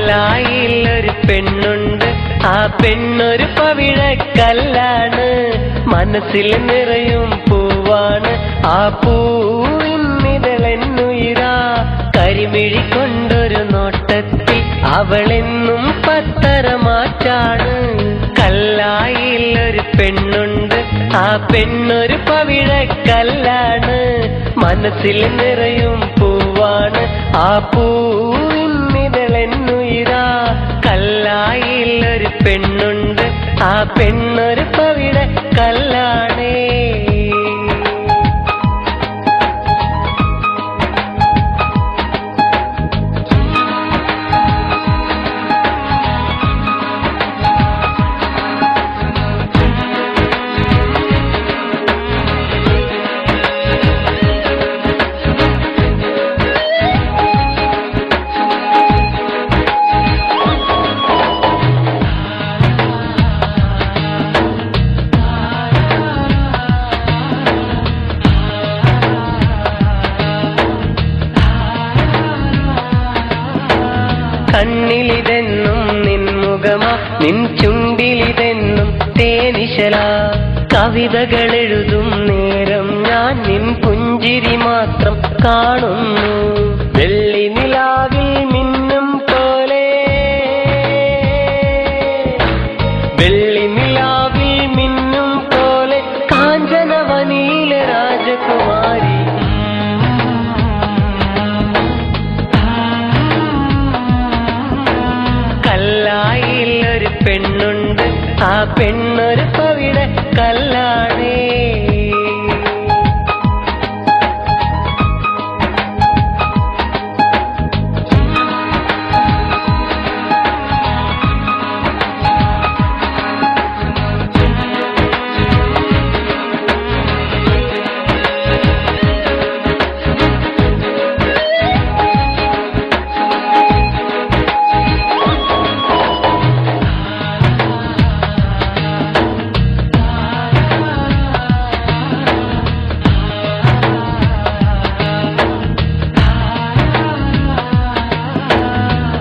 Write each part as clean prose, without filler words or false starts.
കല്ലായിലൊരു പെണ്ണുണ്ട്, ആ പെണ്ണൊരു പവിഴക്കല്ലാണ്. മനസ്സിൽ നിറയും പൂവാണ്, ആ പൂവിന്നിതളെന്നുയിരാ. കരിമിഴി കൊണ്ടൊരു നോട്ടത്തിൽ അവളെന്നും പത്തരമാറ്റാണ്. കല്ലായിലൊരു പെണ്ണുണ്ട്, ആ പെണ്ണൊരു പവിഴക്കല്ലാണ്. മനസ്സിൽ നിറയും പൂവാണ്, ആ പൂവിന്നിതളെന്നുയിരാ. കല്ലായിലൊരു പെണ്ണുണ്ട്, ആ പെണ്ണൊരു പവിഴക്കല്ലാണേ. കണ്ണിലിതെന്നും നിൻമുഖമാ, നിൻ ചുണ്ടിലിതെന്നും തേനിശല. കവിതകൾ എഴുതും നേരം ഞാൻ നിൻ പുഞ്ചിരി മാത്രം കാണുന്നു. വെള്ളി നിലാവിൽ മിന്നും പോലെ, വെള്ളി നിലാവിൽ മിന്നും പോലെ കാഞ്ചനവനിയിലെ രാജകുമാരി. കല്ലായിലൊരു പെണ്ണുണ്ട്, ആ പെണ്ണൊരു പവിഴക്കല്ലാണേ.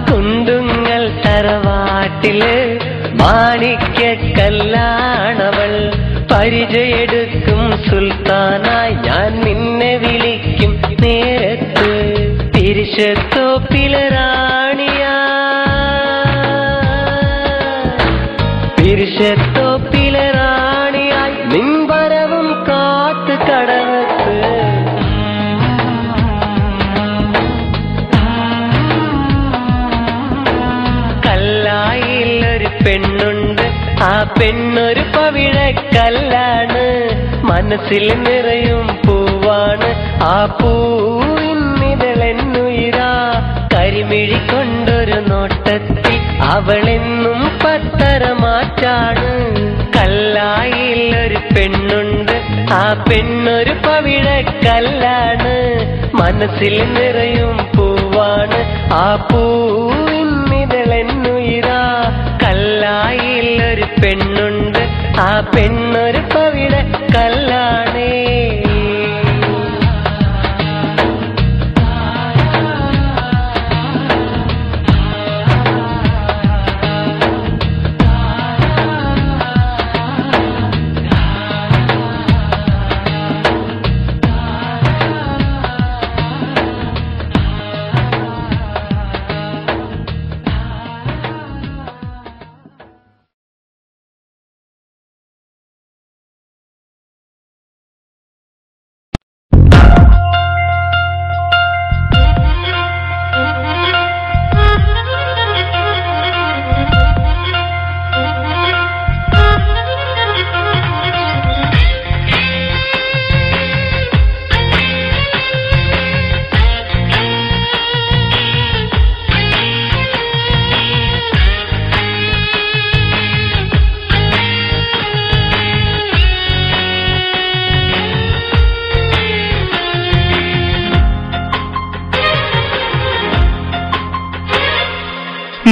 കുണ്ടുങ്ങൽ തറവാട്ടില് മാണിക്യക്കല്ലാണവൾ. പരിചയെടുക്കും സുൽത്താനായി ഞാൻ നിന്നെ വിളിക്കും നേരത്ത്. തിരിശത്തോപ്പിലെ റാണിയാ, തിരിശത്തോപ്പിലെ റാണിയായി നിൻ വരവും കാത്ത് കടവത്ത്. കല്ലായിലൊരു പെണ്ണുണ്ട്, ആ പെണ്ണൊരു പവിഴക്കല്ലാണ്. മനസ്സിൽ നിറയും പൂവാണ്, ആ പൂവിന്നിതളെന്നുയിരാ. കരിമിഴി കൊണ്ടൊരു നോട്ടത്തിൽ അവളെന്നും പത്തരമാറ്റാണ്. കല്ലായിലൊരു പെണ്ണുണ്ട്, ആ പെണ്ണൊരു പവിഴക്കല്ലാണ്. മനസ്സിൽ നിറയും പൂവാണ്, ആ പൂവിന്നിതളെന്നുയിരാ. കല്ലായിലൊരു പെണ്ണുണ്ട്, ആ പെണ്ണൊരു പവിഴക്കല്ലാണേ.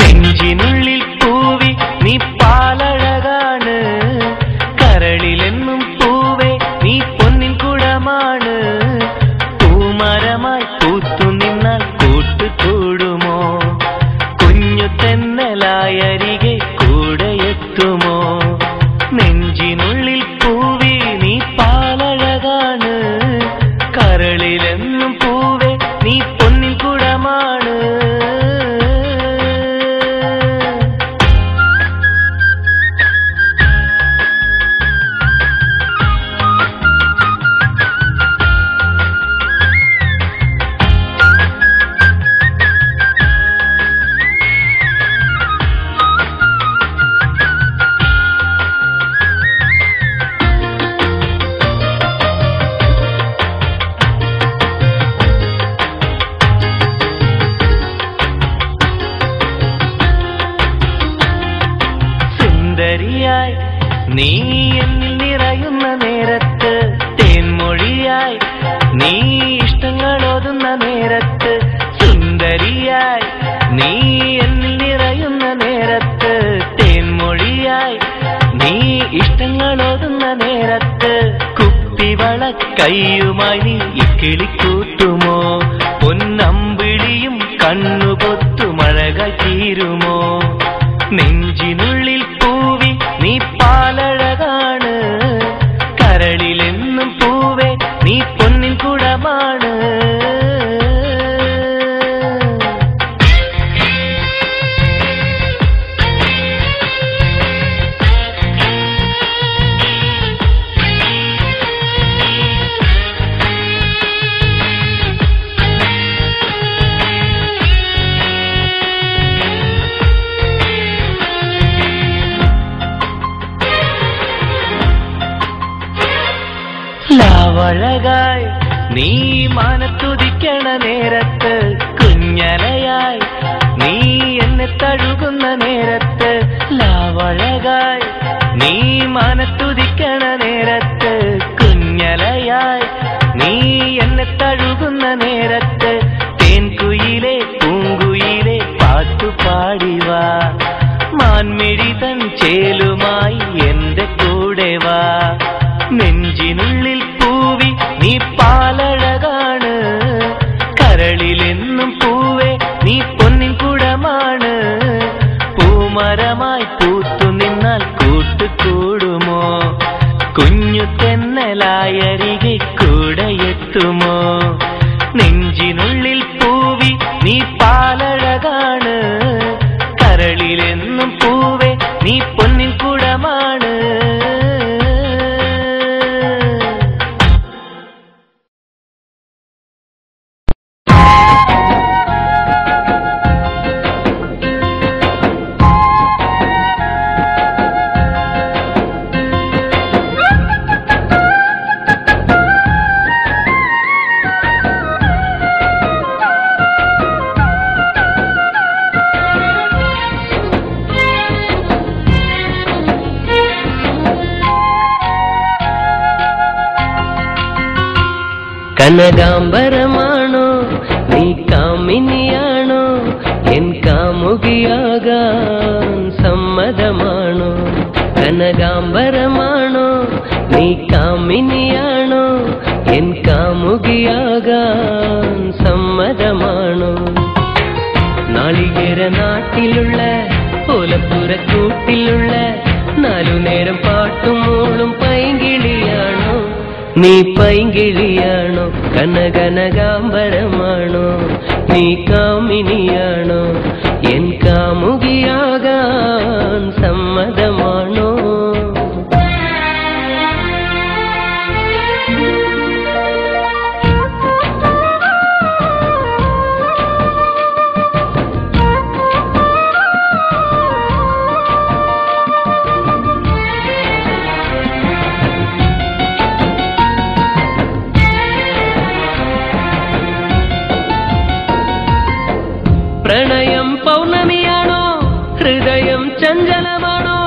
നെഞ്ചിനുള്ളിൽ പൂവി നീ പാലഴകാണ്, കരളിലെന്നും പൂവേ നീ പൊന്നിൻ കുടമാണ്. പൂമരമായി പൂത്തു നിന്നാൽ കൂട്ടുകൂടുമോ? കുഞ്ഞുത്തെ നീ എന്നിൽ നിറയുന്ന നേരത്ത്, തേൻമൊഴിയായി നീ ഇഷ്ടങ്ങളോതുന്ന നേരത്ത്, സുന്ദരിയായി നീ എന്നിൽ നിറയുന്ന നേരത്ത്, തേൻമൊഴിയായി നീ ഇഷ്ടങ്ങളോതുന്ന നേരത്ത്, കുപ്പിവള കയ്യുമായി നീ ഇക്കിളിക്കൂട്ടുമോ? പൊന്നമ്പിളിയും കണ്ണുപൊത്തു മഴകൾ തീരുമോ? നെഞ്ചിനുള്ളിൽ പൂവി നീ പാലഴകാണ്, കരളിലെന്നും പൂവേ നീ പൊന്നിൻ കുടമാണ്. ലാവഴകായി നീ മാനത്തുദിക്കണ നേരത്ത്, കുഞ്ഞലയായി നീ എന്നെ തഴുകുന്ന നേരത്ത്, ലാവഴകായി നീ മാനത്തുദിക്കണ നേരത്ത്, കുഞ്ഞലയായി നീ എന്നെ തഴുകുന്ന നേരത്ത്, തേൻകുയിലേ പൂങ്കുയിലേ പാട്ടുപാടിവാ, മാൻമിഴി തൻ ചേലുമായി എന്റെ കൂടെ വാ. നെഞ്ചിനുള്ളിൽ പൂവി നീ പാലഴകാണ്, കരളിലെന്നും പൂവേ നീ പൊന്നിൻ കുടമാണ്. പൂമരമായി പൂത്തു നിന്നാൽ കൂട്ടുകൂടുമോ? കുഞ്ഞു തെന്നലായരികെ കൂടെയെത്തുമോ? നെഞ്ചിനുള്ളിൽ പൂവി നീ പാലഴകാണ്, കരളിലെന്നും പൂവേ നീ പൊന്നിൻ കുടമാണ്. കനകാംബരമാണോ നീ കാമിനിയാണോ? എൻ കാമുകിയാകാൻ സമ്മതമാണോ? കനകാംബരമാണോ നീ കാമിനിയാണോ? എൻ കാമുകിയാകാൻ സമ്മതമാണോ? നാളികേര നാട്ടിലുള്ള ഓലപ്പുരക്കൂട്ടിലുള്ള നാലുനേരം പാട്ടും മൂളും പൈങ്കിളിയാണോ? നീ പൈങ്കിളിയാണോ? കനകനകാംബരമാണോ? നീ കാമിനിയാണോ? എൻ കാമുകിയാകാൻ സമ്മതമാണോ? പ്രണയം പൗർണമിയാണോ? ഹൃദയം ചഞ്ചലമാണോ?